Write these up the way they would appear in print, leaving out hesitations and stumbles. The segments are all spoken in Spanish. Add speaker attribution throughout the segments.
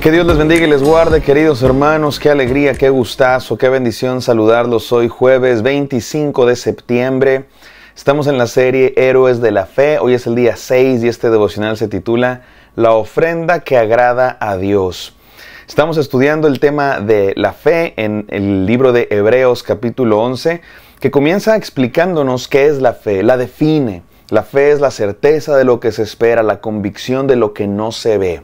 Speaker 1: Que Dios les bendiga y les guarde, queridos hermanos. Qué alegría, qué gustazo, qué bendición saludarlos hoy jueves 25 de septiembre. Estamos en la serie Héroes de la Fe. Hoy es el día 6 y este devocional se titula La ofrenda que agrada a Dios. Estamos estudiando el tema de la fe en el libro de Hebreos capítulo 11, que comienza explicándonos qué es la fe, la define. La fe es la certeza de lo que se espera, la convicción de lo que no se ve.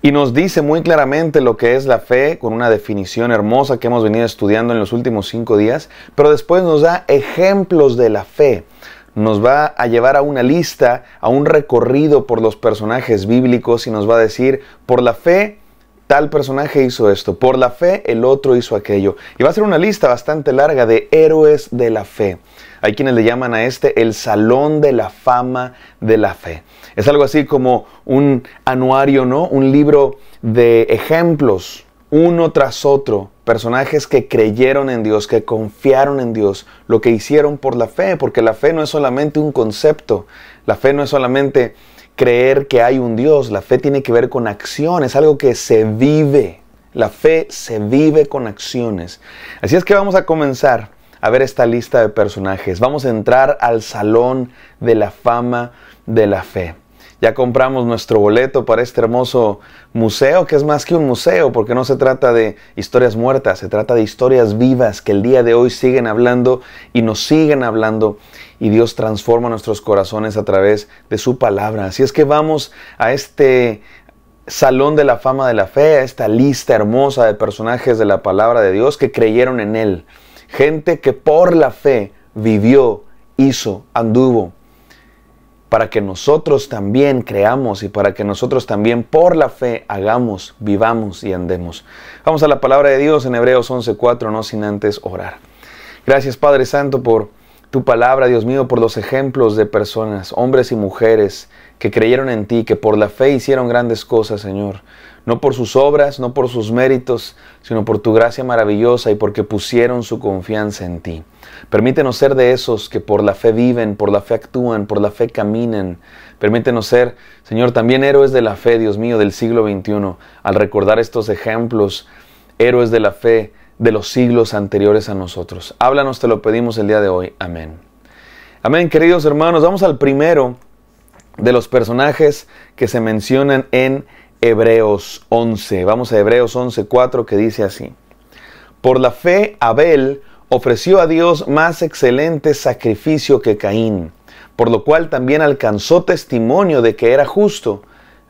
Speaker 1: Y nos dice muy claramente lo que es la fe, con una definición hermosa que hemos venido estudiando en los últimos 5 días, pero después nos da ejemplos de la fe. Nos va a llevar a una lista, a un recorrido por los personajes bíblicos y nos va a decir, por la fe, tal personaje hizo esto, por la fe, el otro hizo aquello. Y va a ser una lista bastante larga de héroes de la fe. Hay quienes le llaman a este el Salón de la Fama de la Fe. Es algo así como un anuario, ¿no? Un libro de ejemplos, uno tras otro. Personajes que creyeron en Dios, que confiaron en Dios, lo que hicieron por la fe. Porque la fe no es solamente un concepto. La fe no es solamente creer que hay un Dios. La fe tiene que ver con acción. Es algo que se vive. La fe se vive con acciones. Así es que vamos a comenzar a ver esta lista de personajes. Vamos a entrar al Salón de la Fama de la Fe. Ya compramos nuestro boleto para este hermoso museo, que es más que un museo, porque no se trata de historias muertas, se trata de historias vivas que el día de hoy siguen hablando y nos siguen hablando, y Dios transforma nuestros corazones a través de su palabra. Así es que vamos a este Salón de la Fama de la Fe, a esta lista hermosa de personajes de la palabra de Dios que creyeron en Él. Gente que por la fe vivió, hizo, anduvo, para que nosotros también creamos y para que nosotros también por la fe hagamos, vivamos y andemos. Vamos a la palabra de Dios en Hebreos 11:4, no sin antes orar. Gracias, Padre Santo, por tu palabra, Dios mío, por los ejemplos de personas, hombres y mujeres que creyeron en ti, que por la fe hicieron grandes cosas, Señor. No por sus obras, no por sus méritos, sino por tu gracia maravillosa y porque pusieron su confianza en ti. Permítenos ser de esos que por la fe viven, por la fe actúan, por la fe caminan. Permítenos ser, Señor, también héroes de la fe, Dios mío, del siglo XXI, al recordar estos ejemplos, héroes de la fe de los siglos anteriores a nosotros. Háblanos, te lo pedimos el día de hoy. Amén. Amén, queridos hermanos. Vamos al primero de los personajes que se mencionan en Hebreos 11. Vamos a Hebreos 11:4, que dice así: Por la fe Abel ofreció a Dios más excelente sacrificio que Caín, por lo cual también alcanzó testimonio de que era justo,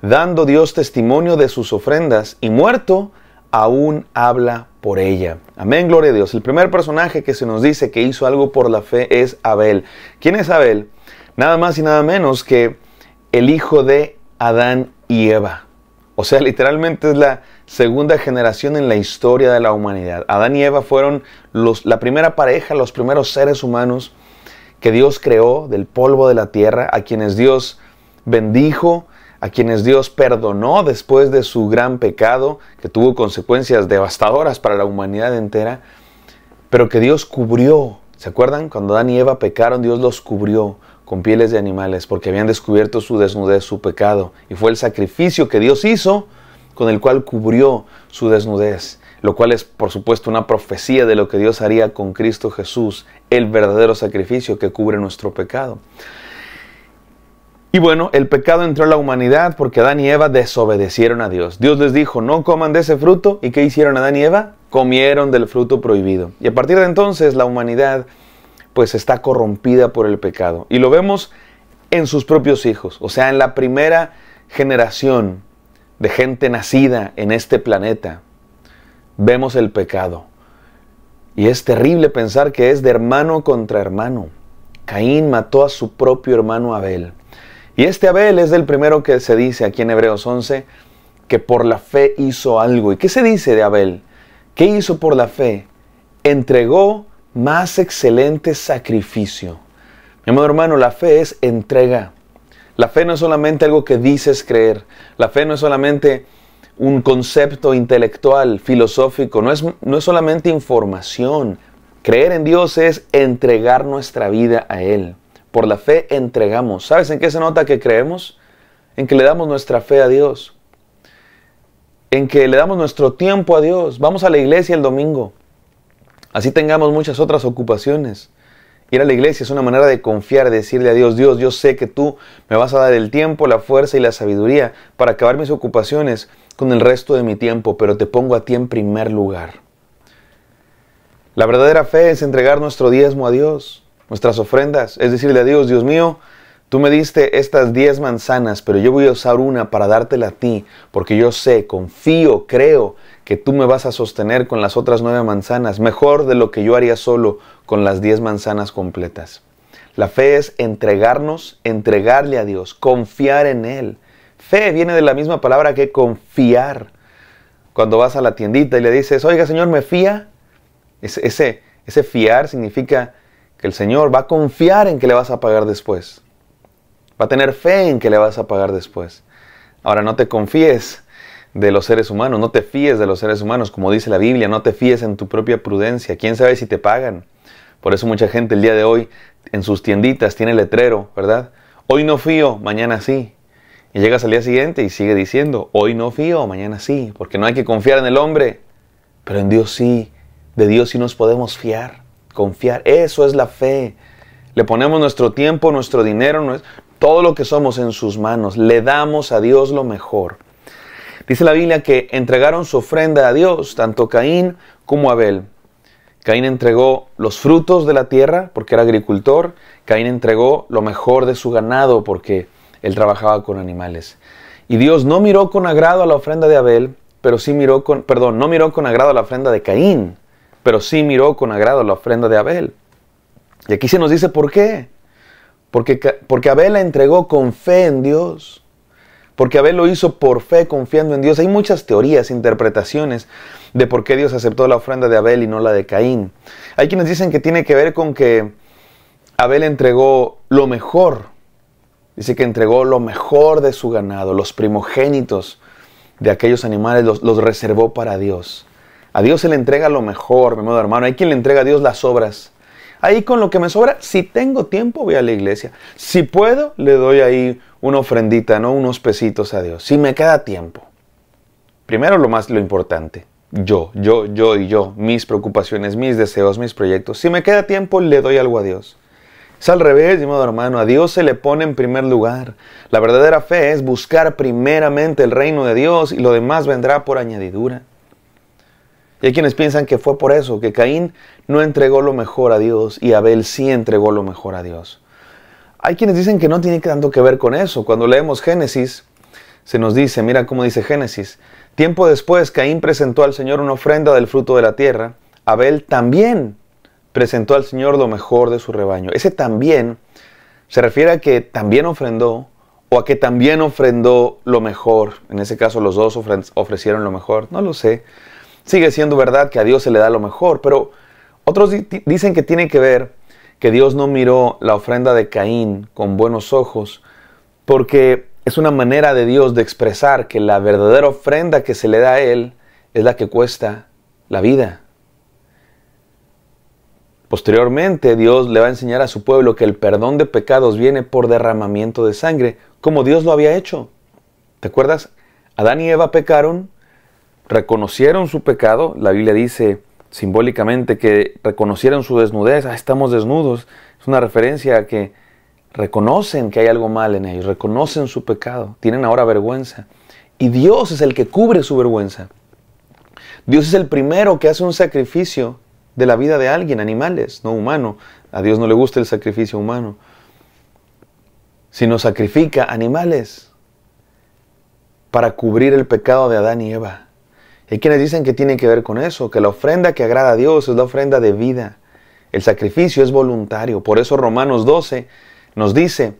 Speaker 1: dando Dios testimonio de sus ofrendas, y muerto aún habla por ella. Amén, gloria a Dios. El primer personaje que se nos dice que hizo algo por la fe es Abel. ¿Quién es Abel? Nada más y nada menos que el hijo de Adán y Eva. O sea, literalmente es la segunda generación en la historia de la humanidad. Adán y Eva fueron la primera pareja, los primeros seres humanos que Dios creó del polvo de la tierra, a quienes Dios bendijo, a quienes Dios perdonó después de su gran pecado, que tuvo consecuencias devastadoras para la humanidad entera, pero que Dios cubrió. ¿Se acuerdan? Cuando Adán y Eva pecaron, Dios los cubrió con pieles de animales, porque habían descubierto su desnudez, su pecado. Y fue el sacrificio que Dios hizo, con el cual cubrió su desnudez. Lo cual es, por supuesto, una profecía de lo que Dios haría con Cristo Jesús, el verdadero sacrificio que cubre nuestro pecado. Y bueno, el pecado entró a la humanidad porque Adán y Eva desobedecieron a Dios. Dios les dijo, no coman de ese fruto. ¿Y qué hicieron Adán y Eva? Comieron del fruto prohibido. Y a partir de entonces la humanidad pues está corrompida por el pecado. Y lo vemos en sus propios hijos. O sea, en la primera generación de gente nacida en este planeta, vemos el pecado. Y es terrible pensar que es de hermano contra hermano. Caín mató a su propio hermano Abel. Y este Abel es el primero que se dice aquí en Hebreos 11, que por la fe hizo algo. ¿Y qué se dice de Abel? ¿Qué hizo por la fe? Entregó más excelente sacrificio. Mi amado hermano, la fe es entrega. La fe no es solamente algo que dices creer. La fe no es solamente un concepto intelectual, filosófico. No es solamente información. Creer en Dios es entregar nuestra vida a Él. Por la fe entregamos. ¿Sabes en qué se nota que creemos? En que le damos nuestra fe a Dios. en que le damos nuestro tiempo a Dios. Vamos a la iglesia el domingo. Así tengamos muchas otras ocupaciones. Ir a la iglesia es una manera de confiar, de decirle a Dios, Dios, yo sé que tú me vas a dar el tiempo, la fuerza y la sabiduría para acabar mis ocupaciones con el resto de mi tiempo, pero te pongo a ti en primer lugar. La verdadera fe es entregar nuestro diezmo a Dios, nuestras ofrendas, es decirle a Dios, Dios mío, tú me diste estas 10 manzanas, pero yo voy a usar una para dártela a ti, porque yo sé, confío, creo que tú me vas a sostener con las otras 9 manzanas, mejor de lo que yo haría solo con las 10 manzanas completas. La fe es entregarnos, entregarle a Dios, confiar en Él. Fe viene de la misma palabra que confiar. Cuando vas a la tiendita y le dices, oiga Señor, ¿me fía? Ese fiar significa que el Señor va a confiar en que le vas a pagar después. Va a tener fe en que le vas a pagar después. Ahora, no te confíes de los seres humanos, no te fíes de los seres humanos, como dice la Biblia, no te fíes en tu propia prudencia. ¿Quién sabe si te pagan? Por eso mucha gente el día de hoy en sus tienditas tiene letrero, ¿verdad? Hoy no fío, mañana sí. Y llegas al día siguiente y sigue diciendo, hoy no fío, mañana sí. Porque no hay que confiar en el hombre, pero en Dios sí. De Dios sí nos podemos fiar, confiar. Eso es la fe. Le ponemos nuestro tiempo, nuestro dinero, todo lo que somos en sus manos. Le damos a Dios lo mejor. Dice la Biblia que entregaron su ofrenda a Dios, tanto Caín como Abel. Caín entregó los frutos de la tierra, porque era agricultor. Caín entregó lo mejor de su ganado, porque él trabajaba con animales. Y Dios no miró con agrado a la ofrenda de Abel, pero sí no miró con agrado a la ofrenda de Caín, pero sí miró con agrado a la ofrenda de Abel. Y aquí se nos dice por qué. Porque Abel la entregó con fe en Dios. Porque Abel lo hizo por fe, confiando en Dios. Hay muchas teorías, interpretaciones de por qué Dios aceptó la ofrenda de Abel y no la de Caín. Hay quienes dicen que tiene que ver con que Abel entregó lo mejor. Dice que entregó lo mejor de su ganado, los primogénitos de aquellos animales los reservó para Dios. A Dios se le entrega lo mejor, mi amado hermano. Hay quien le entrega a Dios las obras. Ahí con lo que me sobra, si tengo tiempo voy a la iglesia. Si puedo, le doy ahí una ofrendita, ¿no? Unos pesitos a Dios. Si me queda tiempo. Primero lo importante. Yo, mis preocupaciones, mis deseos, mis proyectos. Si me queda tiempo, le doy algo a Dios. Es al revés, mi amado hermano. A Dios se le pone en primer lugar. La verdadera fe es buscar primeramente el reino de Dios y lo demás vendrá por añadidura. Y hay quienes piensan que fue por eso, que Caín no entregó lo mejor a Dios y Abel sí entregó lo mejor a Dios. Hay quienes dicen que no tiene tanto que ver con eso. Cuando leemos Génesis, se nos dice, mira cómo dice Génesis, tiempo después Caín presentó al Señor una ofrenda del fruto de la tierra, Abel también presentó al Señor lo mejor de su rebaño. Ese también se refiere a que también ofrendó o a que también ofrendó lo mejor. En ese caso los dos ofrecieron lo mejor, no lo sé. Sigue siendo verdad que a Dios se le da lo mejor, pero otros dicen que tiene que ver que Dios no miró la ofrenda de Caín con buenos ojos, porque es una manera de Dios de expresar que la verdadera ofrenda que se le da a Él es la que cuesta la vida. Posteriormente, Dios le va a enseñar a su pueblo que el perdón de pecados viene por derramamiento de sangre, como Dios lo había hecho. ¿Te acuerdas? Adán y Eva pecaron, reconocieron su pecado. La Biblia dice simbólicamente que reconocieron su desnudez. Estamos desnudos. Es una referencia a que reconocen que hay algo mal en ellos, reconocen su pecado, tienen ahora vergüenza. Y Dios es el que cubre su vergüenza. Dios es el primero que hace un sacrificio de la vida de alguien, animales, no humano. A Dios no le gusta el sacrificio humano, sino sacrifica animales para cubrir el pecado de Adán y Eva. Hay quienes dicen que tiene que ver con eso, que la ofrenda que agrada a Dios es la ofrenda de vida. El sacrificio es voluntario. Por eso Romanos 12 nos dice,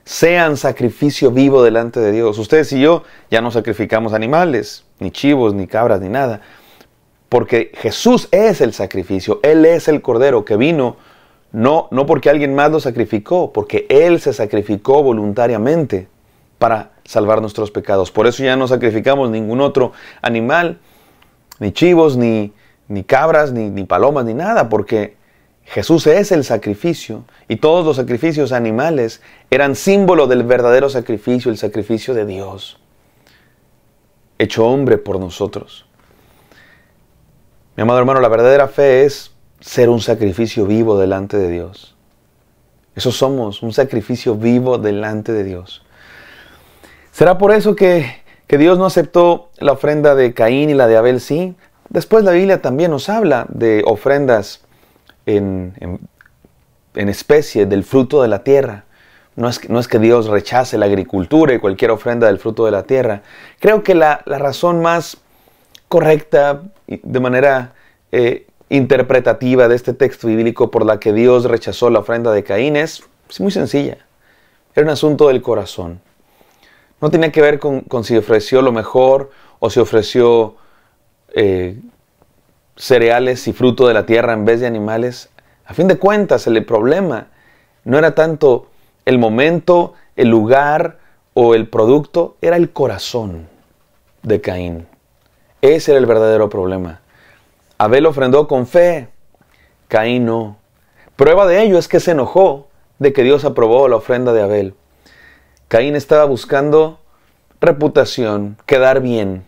Speaker 1: sean sacrificio vivo delante de Dios. Ustedes y yo ya no sacrificamos animales, ni chivos, ni cabras, ni nada. Porque Jesús es el sacrificio. Él es el Cordero que vino, no porque alguien más lo sacrificó, porque Él se sacrificó voluntariamente para salvar nuestros pecados. Por eso ya no sacrificamos ningún otro animal, ni chivos, ni cabras, ni palomas, ni nada, porque Jesús es el sacrificio, y todos los sacrificios animales eran símbolo del verdadero sacrificio, el sacrificio de Dios. hecho hombre por nosotros. Mi amado hermano, la verdadera fe es ser un sacrificio vivo delante de Dios. Eso somos, un sacrificio vivo delante de Dios. ¿Será por eso que Dios no aceptó la ofrenda de Caín y la de Abel sí? Después la Biblia también nos habla de ofrendas en especie del fruto de la tierra. No es que Dios rechace la agricultura y cualquier ofrenda del fruto de la tierra. Creo que la razón más correcta, de manera interpretativa de este texto bíblico por la que Dios rechazó la ofrenda de Caín es muy sencilla. Era un asunto del corazón. No tenía que ver con si ofreció lo mejor o si ofreció cereales y fruto de la tierra en vez de animales. A fin de cuentas, el problema no era tanto el momento, el lugar o el producto, era el corazón de Caín. Ese era el verdadero problema. Abel ofrendó con fe, Caín no. Prueba de ello es que se enojó de que Dios aprobó la ofrenda de Abel. Caín estaba buscando reputación, quedar bien.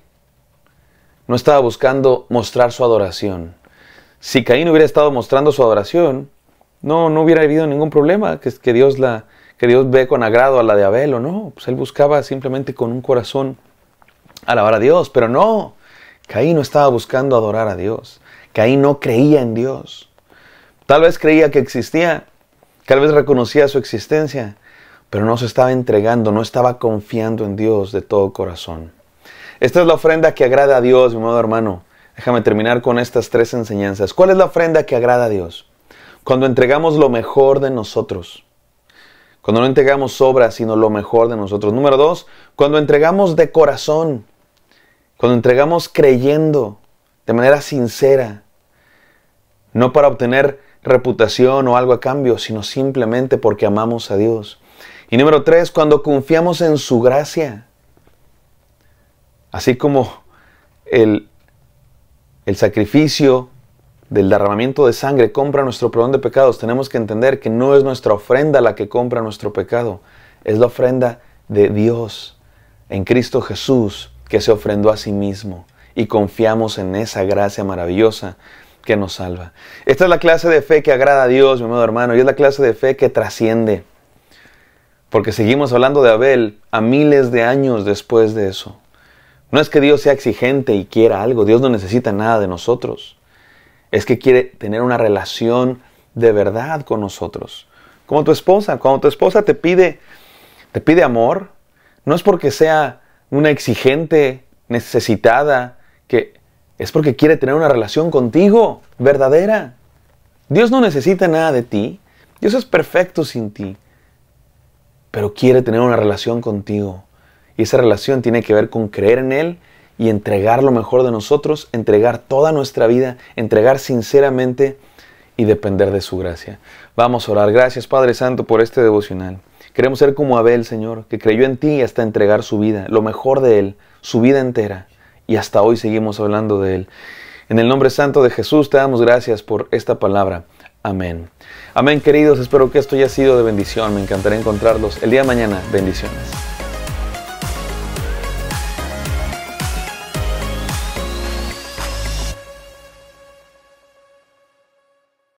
Speaker 1: No estaba buscando mostrar su adoración. Si Caín hubiera estado mostrando su adoración, no hubiera habido ningún problema, que Dios ve con agrado a la de Abel o no. Pues él buscaba simplemente con un corazón alabar a Dios, pero no. Caín no estaba buscando adorar a Dios. Caín no creía en Dios. Tal vez creía que existía, tal vez reconocía su existencia, pero no se estaba entregando, no estaba confiando en Dios de todo corazón. Esta es la ofrenda que agrada a Dios, mi amado hermano. Déjame terminar con estas 3 enseñanzas. ¿Cuál es la ofrenda que agrada a Dios? Cuando entregamos lo mejor de nosotros. Cuando no entregamos sobras, sino lo mejor de nosotros. Número 2, cuando entregamos de corazón. Cuando entregamos creyendo, de manera sincera. No para obtener reputación o algo a cambio, sino simplemente porque amamos a Dios. Y número 3, cuando confiamos en su gracia. Así como el sacrificio del derramamiento de sangre compra nuestro perdón de pecados, tenemos que entender que no es nuestra ofrenda la que compra nuestro pecado. Es la ofrenda de Dios en Cristo Jesús, que se ofrendó a sí mismo. Y confiamos en esa gracia maravillosa que nos salva. Esta es la clase de fe que agrada a Dios, mi amado hermano, y es la clase de fe que trasciende. Porque seguimos hablando de Abel a miles de años después de eso. No es que Dios sea exigente y quiera algo. Dios no necesita nada de nosotros. Es que quiere tener una relación de verdad con nosotros. Como tu esposa. Cuando tu esposa te pide amor, no es porque sea una exigente, necesitada, que es porque quiere tener una relación contigo, verdadera. Dios no necesita nada de ti. Dios es perfecto sin ti. Pero quiere tener una relación contigo. Y esa relación tiene que ver con creer en Él y entregar lo mejor de nosotros, entregar toda nuestra vida, entregar sinceramente y depender de su gracia. Vamos a orar. Gracias, Padre Santo, por este devocional. Queremos ser como Abel, Señor, que creyó en ti hasta entregar su vida, lo mejor de Él, su vida entera. Y hasta hoy seguimos hablando de Él. En el nombre santo de Jesús te damos gracias por esta palabra. Amén. Amén, queridos. Espero que esto haya sido de bendición. Me encantará encontrarlos el día de mañana. Bendiciones.